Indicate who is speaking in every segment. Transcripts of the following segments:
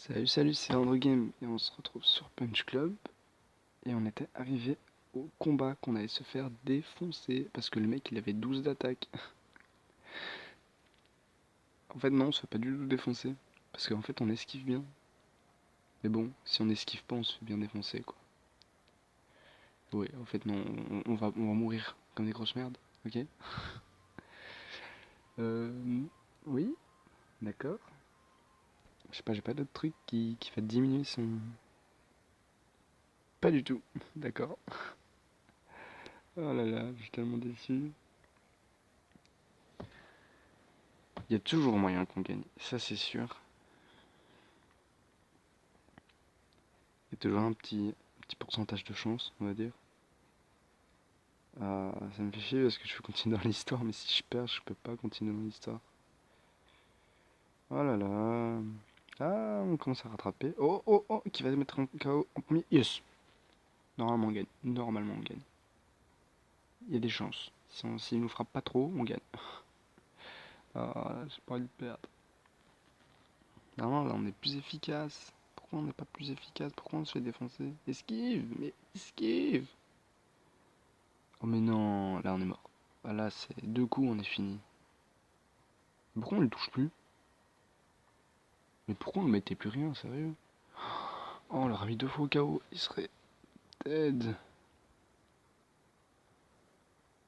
Speaker 1: Salut, c'est Andrew Game et on se retrouve sur Punch Club et on était arrivé au combat qu'on allait se faire défoncer parce que le mec il avait 12 d'attaque. En fait non, on se fait pas du tout défoncer parce qu'en fait on esquive bien. Mais bon, si on esquive pas on se fait bien défoncer quoi. Ouais, en fait non, on va mourir comme des grosses merdes, ok. Oui, d'accord. Je sais pas, j'ai pas d'autres trucs qui va diminuer son... Pas du tout, d'accord. Oh là là, je suis tellement déçu. Il y a toujours moyen qu'on gagne, ça c'est sûr. Il y a toujours un petit pourcentage de chance, on va dire. Ça me fait chier parce que je veux continuer dans l'histoire, mais si je perds, je peux pas continuer dans l'histoire. Oh là là. Ah, on commence à rattraper. Oh, qui va mettre un KO en premier. Yes. Normalement on gagne. Normalement on gagne. Il y a des chances. S'il nous frappe pas trop, on gagne. Ah, j'ai pas envie de perdre. Normalement là on est plus efficace. Pourquoi on n'est pas plus efficace? Pourquoi on se fait défoncer? Esquive. Mais esquive. Oh mais non, là on est mort. Ah, là c'est deux coups, on est fini. Pourquoi on le touche plus? Mais pourquoi on ne mettait plus rien, sérieux? Oh, on l'aurait mis deux fois au KO, il serait dead.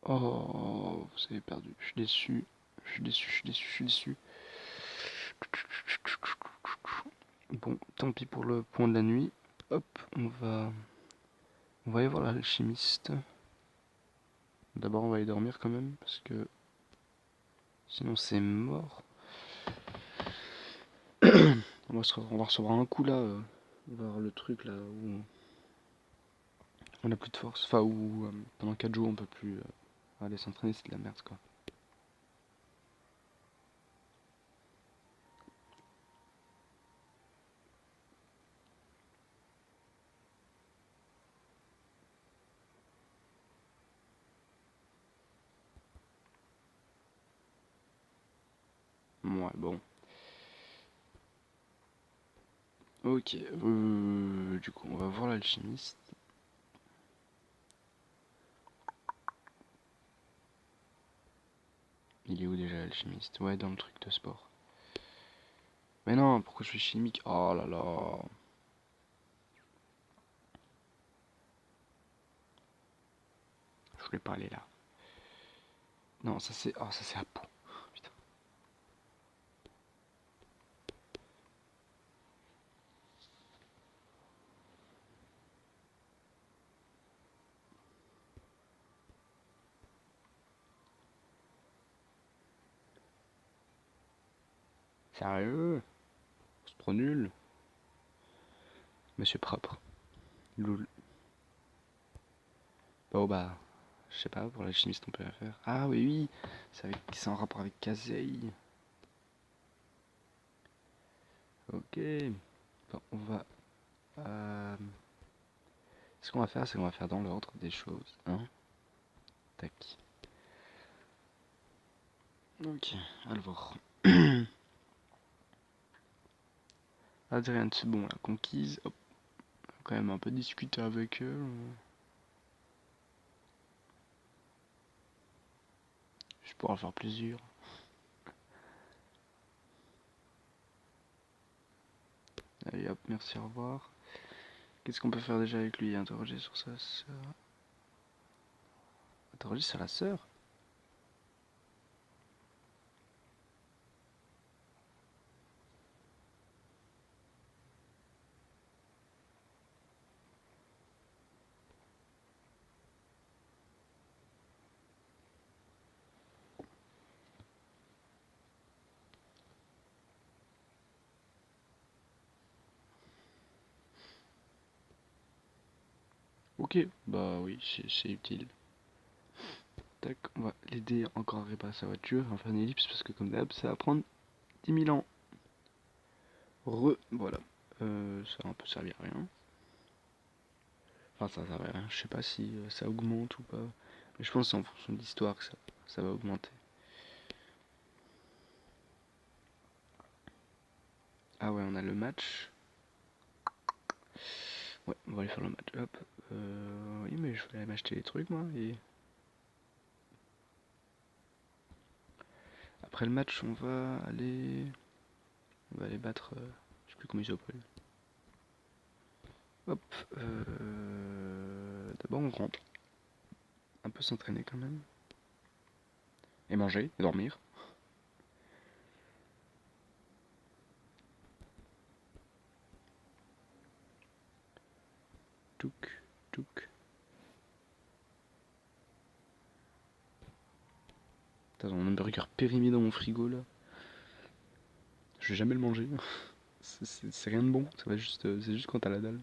Speaker 1: Oh, vous avez perdu. Je suis déçu. Je suis déçu, je suis déçu, je suis déçu. Bon, tant pis pour le point de la nuit. Hop, on va aller voir l'alchimiste. D'abord, on va aller dormir quand même, parce que sinon c'est mort. On va recevoir un coup là. On va voir le truc là où on a plus de force. Enfin, où pendant 4 jours on peut plus aller s'entraîner, c'est de la merde quoi. Ouais, bon. Ok, du coup, on va voir l'alchimiste. Il est où déjà l'alchimiste? Ouais, dans le truc de sport. Mais non, pourquoi je suis chimique? Oh là là. Je voulais pas aller là. Non, ça c'est. Oh, ça c'est à Pau. Putain. Sérieux? C'est trop nul. Monsieur propre. Loul. Bon bah. Je sais pas, pour l'alchimiste on peut la faire. Ah oui, c'est en rapport avec Kazeï. Ok. Bon, on va. Ce qu'on va faire, c'est qu'on va faire dans l'ordre des choses. Hein. Tac. Ok, alors. Adrien, c'est bon, la conquise. Hop, quand même un peu discuter avec eux. Je pourrais en faire plusieurs. Allez hop, merci, au revoir. Qu'est-ce qu'on peut faire déjà avec lui? Interroger sur sa sœur. Interroger sur la sœur? Ok, bah oui, c'est utile. Tac, on va l'aider encore à réparer sa voiture, à faire une ellipse parce que comme d'hab, ça va prendre 10 000 ans. Voilà. Ça va un peu servir à rien. Enfin, ça sert à rien. Je sais pas si ça augmente ou pas. Mais je pense que c'est en fonction de l'histoire que ça va augmenter. Ah ouais, on a le match. Ouais, on va aller faire le match. Hop. Oui, mais je vais aller m'acheter les trucs, moi. Et après le match, on va aller battre. Je sais plus comment ils s'appellent. Hop. D'abord, on rentre. Un peu s'entraîner quand même. Et manger, et dormir. Touk, touk. T'as un hamburger périmé dans mon frigo là. Je vais jamais le manger. C'est rien de bon. C'est juste quand t'as la dalle.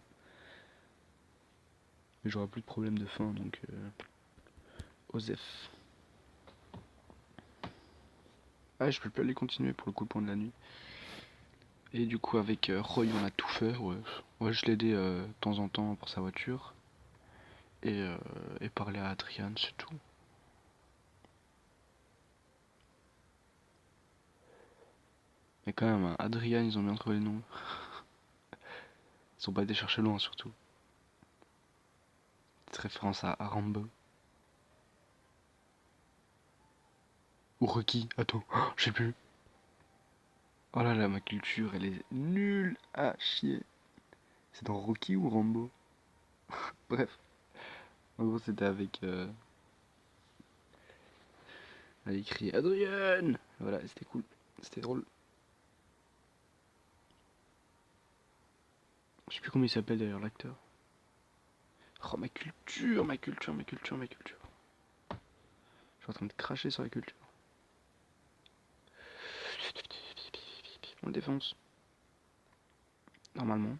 Speaker 1: Mais j'aurai plus de problème de faim donc. Osef. Ah, je peux plus aller continuer pour le coup le point de la nuit. Et du coup, avec Roy, on a tout fait. Ouais, ouais je l'ai aidé de temps en temps pour sa voiture. Et parler à Adrian, c'est tout. Mais quand même, hein, Adrian, ils ont bien trouvé le nom. Ils sont pas été chercher loin surtout. Petite référence à Rambo. Ou Rocky, attends, je sais plus. Oh là là, ma culture, elle est nulle à chier. C'est dans Rocky ou Rambo? Bref, en gros, c'était avec écrit Adrian. Voilà, c'était cool, c'était drôle. Je sais plus comment il s'appelle d'ailleurs l'acteur. Oh ma culture, ma culture, ma culture, ma culture. Je suis en train de cracher sur la culture. On le défonce. Normalement.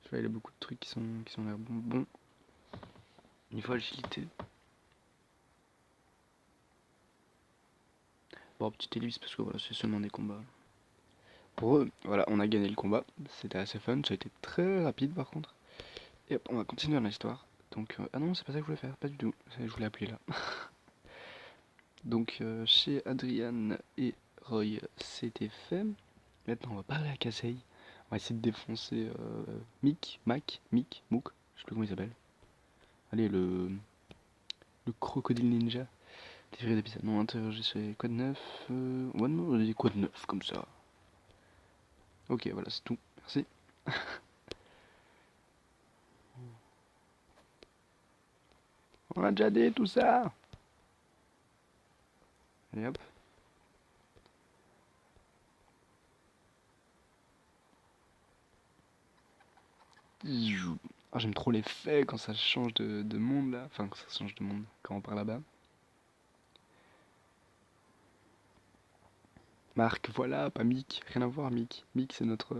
Speaker 1: Je vois, il y a beaucoup de trucs qui sont l'air bon. Niveau agilité. Bon, petite ellipse parce que voilà, c'est seulement des combats. Voilà, on a gagné le combat. C'était assez fun. Ça a été très rapide par contre. Et hop, on va continuer dans l'histoire. Donc, ah non, c'est pas ça que je voulais faire, pas du tout. Je voulais appeler là. Donc, chez Adrian et Roy, c'était fait. Maintenant, on va parler à Kasei. On va essayer de défoncer Mook, je sais plus comment il s'appelle. Allez, le crocodile ninja. Livré d'épisodes non interrogé sur les quoi de neuf. Ouais, non, j'ai dit quoi de neuf comme ça. Ok, voilà, c'est tout. Merci. On a déjà dit tout ça. Allez hop. Ah, j'aime trop l'effet quand ça change de monde là. Enfin, quand ça change de monde, quand on part là-bas. Marc, voilà, pas Mick. Rien à voir, Mick. Mick, c'est notre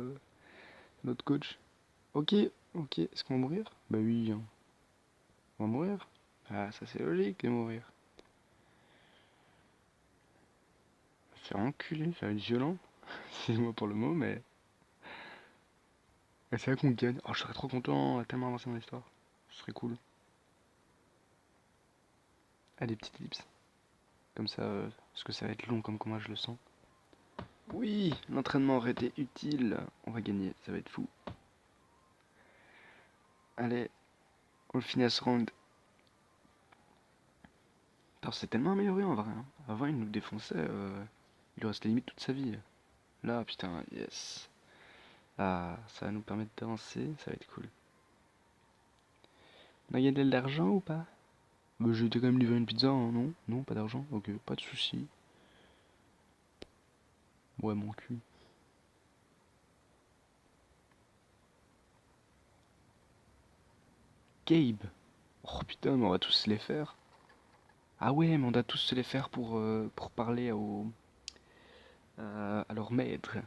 Speaker 1: coach. Ok, ok. Est-ce qu'on va mourir? Bah oui, hein. On va mourir. Ah, ça c'est logique de mourir. C'est enculé, ça va être violent. Excusez-moi pour le mot, mais. Et c'est vrai qu'on gagne. Oh, je serais trop content, tellement avancé dans l'histoire. Ce serait cool. Ah, des petites ellipses. Comme ça, parce que ça va être long comme moi je le sens. Oui, l'entraînement aurait été utile. On va gagner, ça va être fou. Allez, on le finit à ce round. Alors, c'est tellement amélioré en vrai, hein. Avant, il nous défonçait. Il lui restait limite toute sa vie. Là, putain, yes. Ah, ça va nous permettre d'avancer, ça va être cool. On a gagné de l'argent ou pas? Bah, j'ai été quand même livré une pizza, hein, non? Non, pas d'argent? Ok, pas de soucis. Ouais, mon cul. Gabe. Oh putain, mais on va tous se les faire. Ah ouais, mais on doit tous se les faire pour parler à leur maître.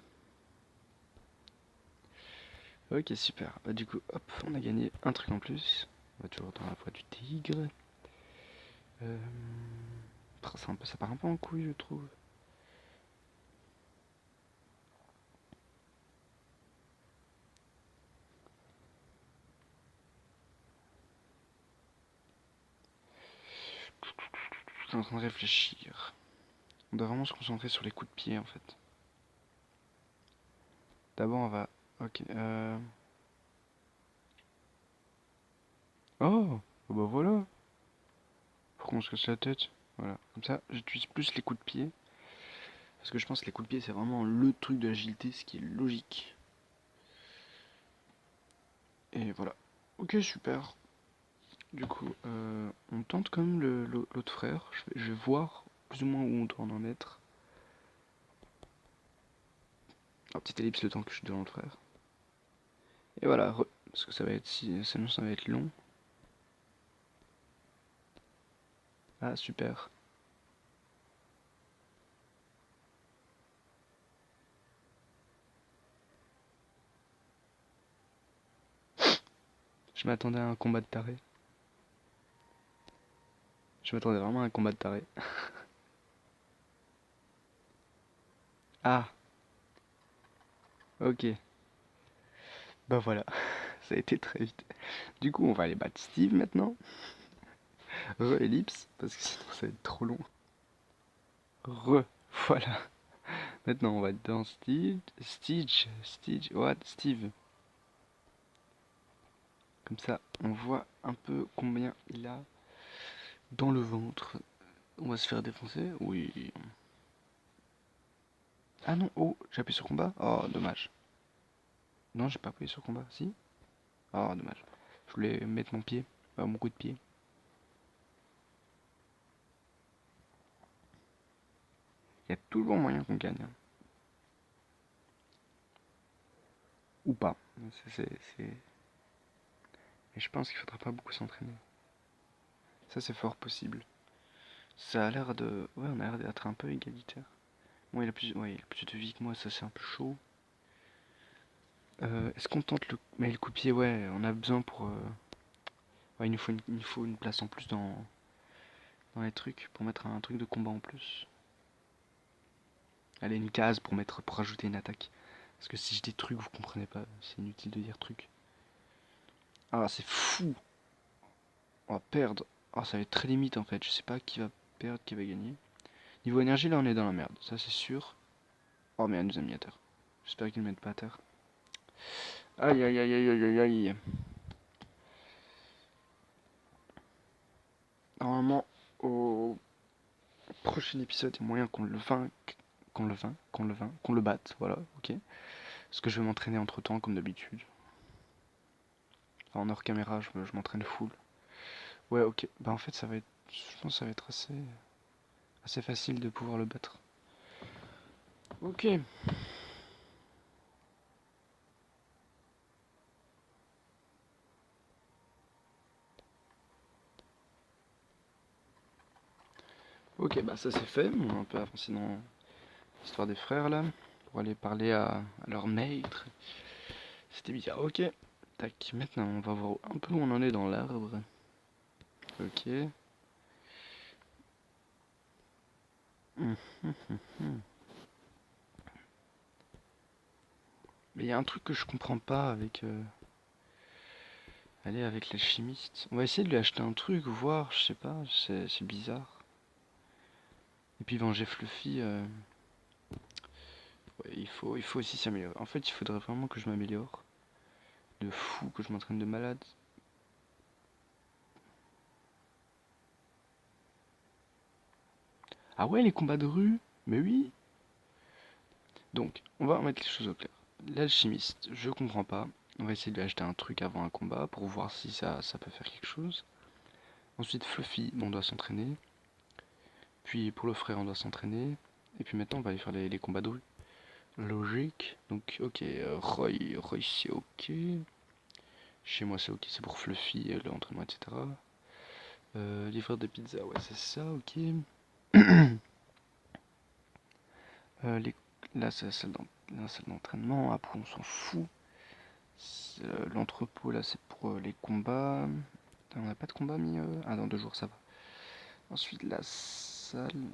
Speaker 1: Ok, super. Bah, du coup, hop, on a gagné un truc en plus. On va toujours dans la voie du tigre. Euh... ça part un peu en couille, je trouve. Je suis en train de réfléchir. On doit vraiment se concentrer sur les coups de pied, en fait. D'abord, on va... Ok, Oh, oh bah voilà. Faut qu'on se casse la tête. Voilà, comme ça, j'utilise plus les coups de pied. Parce que je pense que les coups de pied, c'est vraiment le truc de l'agilité, ce qui est logique. Et voilà. Ok, super. Du coup, on tente quand même l'autre frère. Je vais voir plus ou moins où on doit en être. Alors, petite ellipse le temps que je suis devant le frère. Et voilà, parce que ça va être sinon ça va être long. Ah, super. Je m'attendais à un combat de taré. Je m'attendais vraiment à un combat de taré. Ah, ok. Bah voilà, ça a été très vite. Du coup, on va aller battre Steve maintenant. Ellipse, parce que sinon ça va être trop long. Voilà. Maintenant, on va dans Stitch, what? Steve. Comme ça, on voit un peu combien il a dans le ventre. On va se faire défoncer? Oui. Ah non, oh, j'ai appuyé sur combat? Oh, dommage. Non, j'ai pas appuyé sur combat, si? Oh, dommage. Je voulais mettre mon pied, mon coup de pied. Il y a toujours moyen qu'on gagne, hein. Ou pas. Mais je pense qu'il faudra pas beaucoup s'entraîner. Ça, c'est fort possible. Ça a l'air de... Ouais, on a l'air d'être un peu égalitaire. Bon, ouais, il a plus de vie que moi, ça c'est un peu chaud. Est-ce qu'on tente le... Mais le coup de pied, ouais, on a besoin pour... Ouais, il nous faut une place en plus dans les trucs, pour mettre un truc de combat en plus. Allez, une case pour mettre, pour rajouter une attaque. Parce que si je dis truc, vous comprenez pas, c'est inutile de dire truc. Ah, c'est fou! On va perdre. Ah, ça va être très limite en fait, je sais pas qui va perdre, qui va gagner. Niveau énergie, là on est dans la merde, ça c'est sûr. Oh, mais elle nous a mis à terre. J'espère qu'ils ne mettent pas à terre. Aïe aïe aïe aïe aïe aïe aïe. Normalement, au prochain épisode, il y a moyen qu'on le vainque, qu'on le batte, voilà, ok. Parce que je vais m'entraîner entre temps, comme d'habitude. En hors caméra, je m'entraîne full. Ouais, ok. Bah, en fait, je pense que ça va être assez facile de pouvoir le battre. Ok. Ok, bah, ça c'est fait. On va un peu avancer dans l'histoire des frères là. Pour aller parler à leur maître. C'était bizarre. Ok. Tac. Maintenant, on va voir un peu où on en est dans l'arbre. Ok. Hum, hum, hum. Mais il y a un truc que je comprends pas avec. Aller avec l'alchimiste. On va essayer de lui acheter un truc, voir, je sais pas, c'est bizarre. Et puis venger Fluffy, ouais, il faut aussi s'améliorer. En fait, il faudrait vraiment que je m'améliore. De fou, que je m'entraîne de malade. Ah ouais, les combats de rue. Mais oui. Donc, on va mettre les choses au clair. L'alchimiste, je comprends pas. On va essayer de lui acheter un truc avant un combat pour voir si ça peut faire quelque chose. Ensuite, Fluffy, on doit s'entraîner. Puis pour le frère, on doit s'entraîner. Et puis maintenant, on va aller faire les combats de rue. Logique. Donc, ok, Roy c'est ok. Chez moi, c'est ok, c'est pour Fluffy, l'entraînement, etc. Livreur de pizza, ouais, c'est ça, ok. Les... Là, c'est la salle d'entraînement. Après, on s'en fout. L'entrepôt, là, c'est pour les combats. On n'a pas de combat mis. Ah, dans 2 jours, ça va. Ensuite, la salle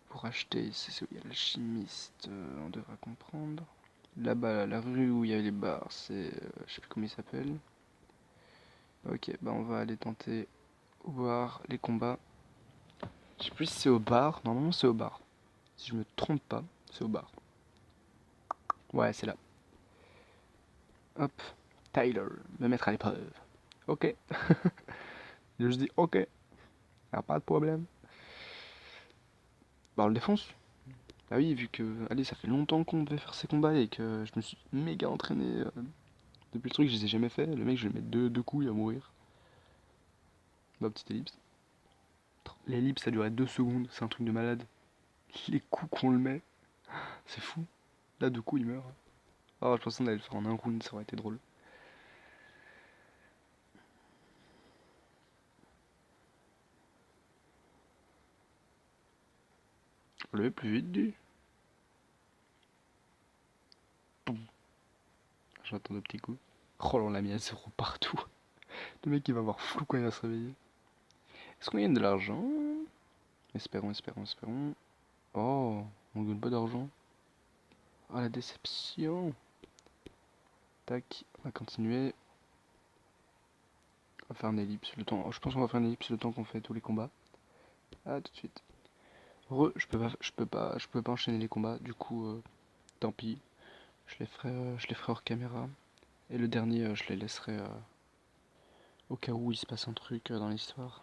Speaker 1: pour acheter, c'est où il y a l'alchimiste, on devra comprendre. Là-bas, la rue où il y a les bars, c'est. Je sais plus comment il s'appelle. Ok, bah on va aller tenter au bar les combats. Je sais plus si c'est au bar. Normalement, c'est au bar. Si je me trompe pas, c'est au bar. Ouais, c'est là. Hop, Tyler, me mettre à l'épreuve. Ok. Il a juste dit ok, y a pas de problème. Bah on le défonce. Bah oui, vu que, allez, ça fait longtemps qu'on devait faire ces combats et que je me suis méga entraîné depuis le truc, je les ai jamais fait. Le mec, je vais lui mettre deux coups, il va mourir. Bah, petite ellipse. L'ellipse, ça durait 2 secondes, c'est un truc de malade. Les coups qu'on le met, c'est fou. Là, 2 coups, il meurt. Ah, je pensais qu'on allait le faire en un round, ça aurait été drôle. Le plus vite dit. J'attends deux petits coups. Oh là, on l'a mis à zéro partout. Le mec, il va avoir flou quand il va se réveiller. Est-ce qu'on gagne de l'argent? Espérons, espérons, espérons. Oh, on gagne pas d'argent. Ah, la déception. Tac, on va continuer. On va faire une ellipse le temps. Oh, je pense qu'on va faire une ellipse le temps qu'on fait tous les combats. Ah, tout de suite. Je peux pas enchaîner les combats. Du coup, tant pis. Je les ferai hors caméra. Et le dernier, je les laisserai au cas où il se passe un truc dans l'histoire.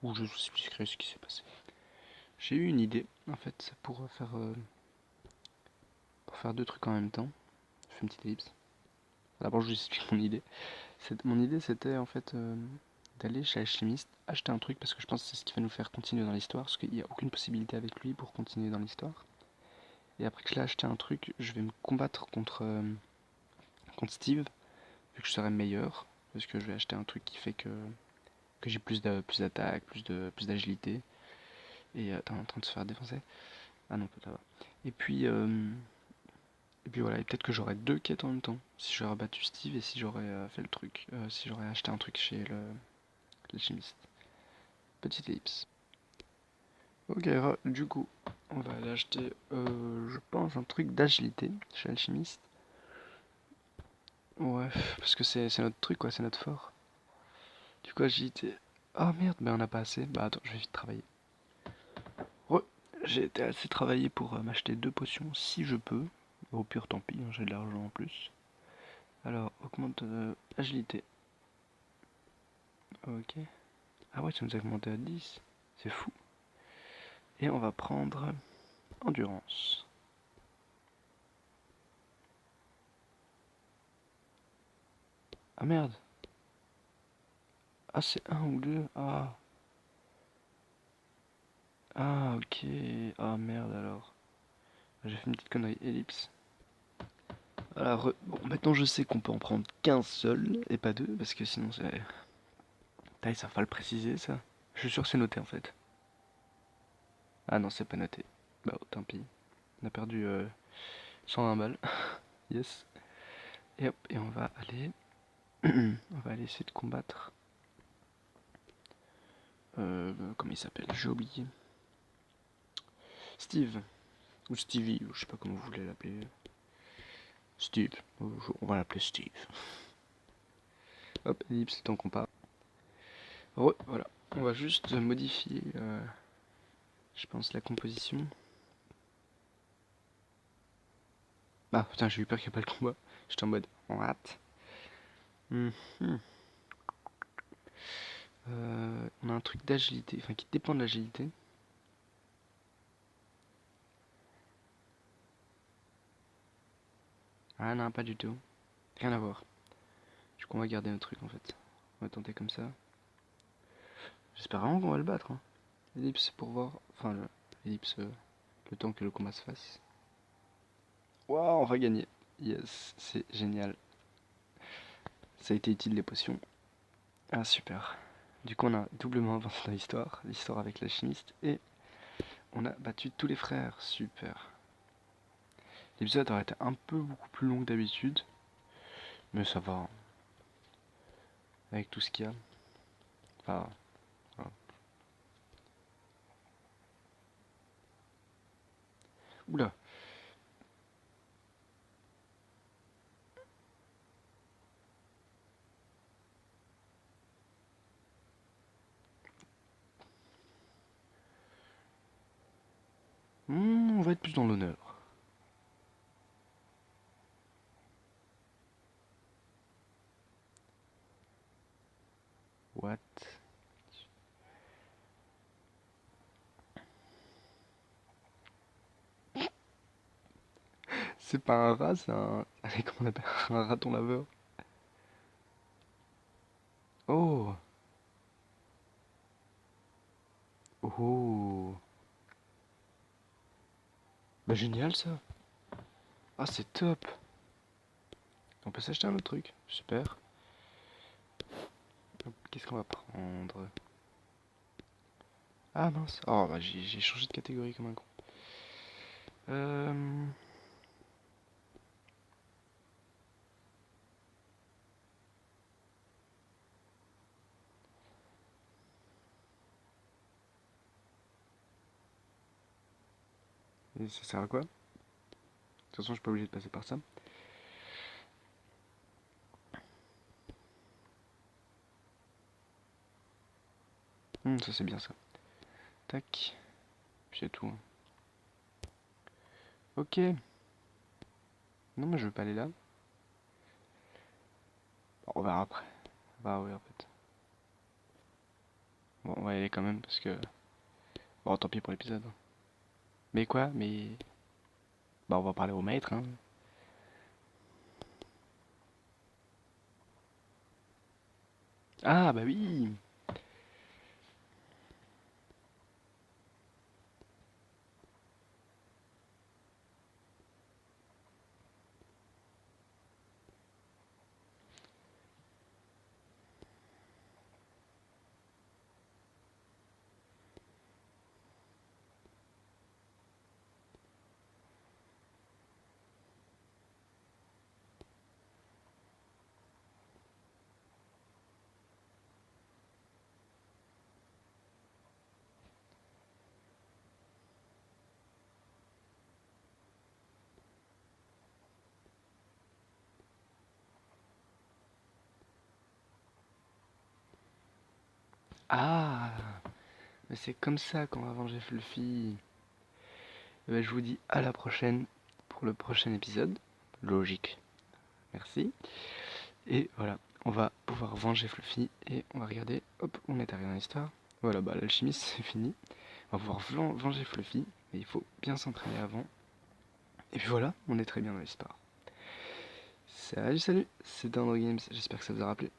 Speaker 1: Ou je vous expliquerai ce qui s'est passé. J'ai eu une idée, en fait, pour faire deux trucs en même temps. Je fais une petite ellipse. D'abord, je vous explique mon idée. Mon idée, c'était en fait d'aller chez l'alchimiste, acheter un truc, parce que je pense que c'est ce qui va nous faire continuer dans l'histoire, parce qu'il n'y a aucune possibilité avec lui pour continuer dans l'histoire. Et après que je l'ai acheté un truc, je vais me combattre contre Steve, vu que je serai meilleur, parce que je vais acheter un truc qui fait que j'ai plus d'attaque, plus d'agilité. Et t'es en train de se faire défoncer. Ah non, ça va. Et puis, voilà, et peut-être que j'aurai deux quêtes en même temps. Si j'aurais battu Steve et si j'aurais fait le truc. Si j'aurais acheté un truc chez l'alchimiste. Petite ellipse. Ok, du coup, on va aller acheter, je pense, un truc d'agilité chez l'alchimiste. Ouais, parce que c'est notre truc, quoi, c'est notre fort. Du coup, agilité. Ah merde, mais on n'a pas assez. Bah attends, je vais vite travailler. Ouais, j'ai été assez travaillé pour m'acheter 2 potions, si je peux. Au pire, tant pis, hein, j'ai de l'argent en plus. Alors, augmente agilité. Ok. Ah ouais, ça nous a augmenté à 10. C'est fou. Et on va prendre endurance. Ah merde. Ah, c'est un ou deux. Ah. Ah, ok. Ah merde alors. J'ai fait une petite connerie. Ellipse. Voilà, bon, maintenant je sais qu'on peut en prendre qu'un seul et pas deux, parce que sinon c'est. Taille, ça va le préciser ça. Je suis sûr que c'est noté en fait. Ah non, c'est pas noté. Bah, oh, tant pis. On a perdu 120 balles. Yes. Et hop, et on va aller. On va aller essayer de combattre. Comment il s'appelle? J'ai oublié. Steve. Ou Stevie, je sais pas comment vous voulez l'appeler. Steve. On va l'appeler Steve. Hop, ellipse, le temps qu'on part. Voilà. On va juste modifier, je pense, la composition. Ah putain, j'ai eu peur qu'il n'y ait pas le combat. J'étais en mode, what? Mhm. On a un truc d'agilité, enfin qui dépend de l'agilité. Ah non, pas du tout. Rien à voir. Du coup, on va garder notre truc en fait. On va tenter comme ça. J'espère vraiment qu'on va le battre, hein. Ellipse pour voir. Enfin, l'ellipse, le temps que le combat se fasse. Waouh, on va gagner. Yes, c'est génial. Ça a été utile les potions. Ah, super. Du coup, on a doublement avancé dans l'histoire avec l'alchimiste, et on a battu tous les frères. Super. L'épisode aurait été un peu beaucoup plus long que d'habitude, mais ça va, hein, avec tout ce qu'il y a. Enfin, voilà. Oula. On va être plus dans l'honneur. What? C'est pas un rat, c'est un... Allez, comment on appelle? Un raton laveur. Oh! Oh! Bah génial ça! Ah c'est top! On peut s'acheter un autre truc. Super. Qu'est-ce qu'on va prendre? Ah mince. Oh bah j'ai changé de catégorie comme un con. Euh... Et ça sert à quoi? De toute façon je suis pas obligé de passer par ça. Ça c'est bien ça. Tac. Puis c'est tout. Ok. Non mais je veux pas aller là. Bon, on verra après. Bah oui en fait. Bon on va y aller quand même parce que... Bon tant pis pour l'épisode. Mais quoi? Mais... Bah on va parler au maître hein. Ah bah oui! Ah! Mais c'est comme ça qu'on va venger Fluffy. Et bah, je vous dis à la prochaine pour le prochain épisode. Logique. Merci. Et voilà, on va pouvoir venger Fluffy et on va regarder, hop, on est arrivé dans l'histoire. Voilà, bah l'alchimiste c'est fini. On va pouvoir venger Fluffy, mais il faut bien s'entraîner avant. Et puis voilà, on est très bien dans l'histoire. Salut, salut, c'était Andro Games, j'espère que ça vous a rappelé.